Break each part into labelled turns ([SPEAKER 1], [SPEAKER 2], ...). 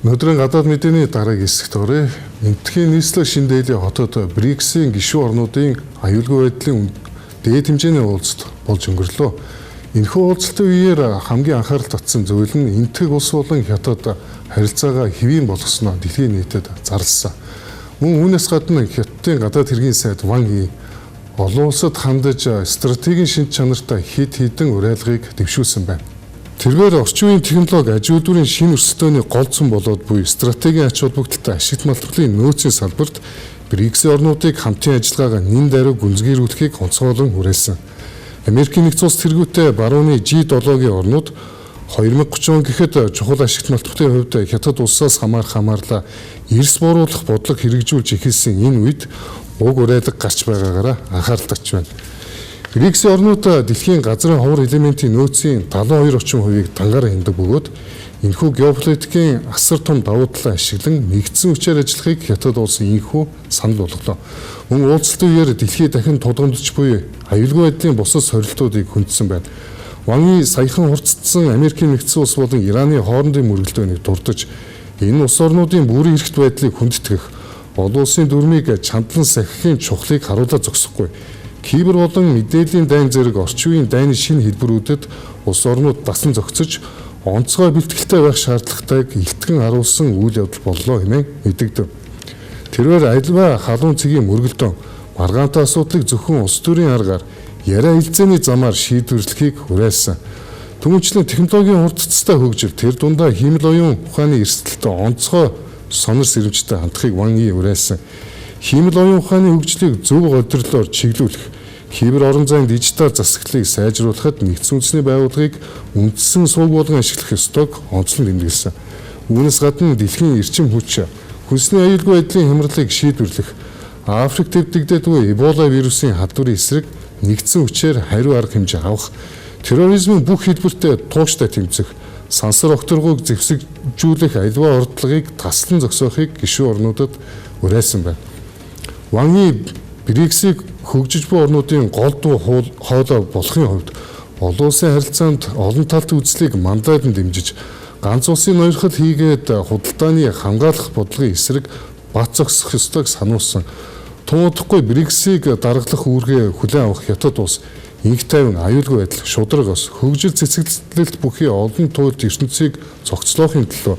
[SPEAKER 1] Өнөөдрийн гадаад мэдээний дараагийн хэсэгт оръё. Энэтхийн нийслэл шин дээлийн хотод БРИКС-ийн гишүүн орнуудын аюулгүй байдлын дээд хэмжээний уулзалт болж өнгөрлөө. Энэхүү уулзалтын үеэр хамгийн анхаарал татсан зүйл нь энэтхэг улс болон хятад харилцаагаа хэвийн болгосноо дэлхийн нийтэд зарласан. Мөн үүнээс гадна хятадын гадаад хэргийн сайд Ван Yi олон улсад хандаж стратегийн шинж чанартай хэд хэдэн уриалгыг дэвшүүлсэн байна. Тэрээр орчин үеийн технологи аж үйлдвэрийн шинэ өрсөлдөөний гол цом болоод буй стратегийн ач холбогдолтой ашигт малтлалын нөөцийн салбарт БРИКС орнуудыг хамтын ажиллагаагаа нэн даруй гүнзгийрүүлэхийг онцгойлон хүрээсэн. Америкийн нэгдсэн улс тэргүүтээ барууны G7-гийн орнууд 2030 он гэхэд чухал ашигт малтлалын хувьд хятад улсаас хамаарлаа эрс бууруулах бодлого хэрэгжүүлж эхэлсэн энэ үед уг уриалга гарч байгаагаараа анхаарал татж байна. БРИКС орнууд дэлхийн газрын ховор элементийн нөөцийн 72% дангаар хэмдэг бөгөөд энэхүү геополитикийн асар том давуу талаа ашиглан нэгдсэн хүчээр ажиллахыг хятад улс инхүү санал болголоо. Мөн уулзалтын үеэр дэлхий дахин тулгамдж буй аюулгүй байдлын бусад сорилтуудыг хүндсэн байна. Ван Yi саяхан хурцдсан Америкийн нэгдсэн улс болон Ираны хоорондын мөргөлдөөнийг дурдж энэ улс орнуудын бүрийн эрхт байдлыг хүндэтгэх, олон улсын дүрмийг чандлан сахихын чухлыг харуулж зогсохгүй. Кибер болон мэдээллийн дайн зэрэг орчин үеийн дайны шинэ хэлбэрүүдэд улс орнууд дасан зохицож онцгой бэлтгэлтэй байх шаардлагатайг илтгэн харуулсан үйл явдал боллоо хэмээн мэдэгдэв. Тэрээр альва халуун цэгийн мөргөлдөөн маргаантай асуудлыг зөвхөн улс төрийн аргаар яриа хэлцээний замаар шийдвэрлэхийг уриалсан. Түүнчлэн технологийн хурдцтай хөгжил тэр дундаа хэмэл оюун ухааны эрсдэлтэй онцгой сонор сэрэмжтэй хандахыг Ван Yi уриалсан. Хэмэл оюун ухааны хөгжлийг зөв годрлоор чиглүүлэх, кибер орон зайн дижитал засаглалыг сайжруулахад нэгдсэн үндэсний байгууллагыг үндсэн сувг болгон ашиглах ёстойг онцлон тэмдэглэсэн. Үүнээс гадна дэлхийн эрчим хүч, хүнсний аюулгүй байдлын хямралыг шийдвэрлэх, Африкт дэвдэгдээдгүй Эбола вирусын халдварын эсрэг нэгдсэн хүчээр хариу арга хэмжээ авах, терроризмын бүх хэлбэртэй тууштай тэмцэх, сансар огторгуйг зэвсэгжүүлэх аливаа ордлогыг таслан зогсоохыг гишүүн орнуудад уриалсан байна. Ван Yi БРИКС-ийг хөгжиж буй орнуудын гол дуу хоолой болохын хувьд олон улсын харилцаанд олон талт үзлийг мандайдан дэмжиж ганц улсын ноёрхол хийгээд худалдааны хамгаалах бодлогын эсрэг бат зогсох ёстойг сануулсан. Тун удахгүй БРИКС-ийг даргалах үүргээ хүлээн авах хятад улс инх тайван аюулгүй байдал, шударга ус, хөгжил цэцгэлэлт бүхий олон туйлд ертөнцийг зохицлоохын төлөө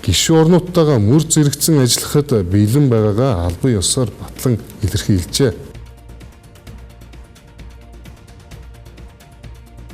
[SPEAKER 1] гишүүн орнуудтайгаа мөр зэрэгцэн ажиллахад бэлэн байгаагаа албан ёсоор батлан илэрхийлжээ.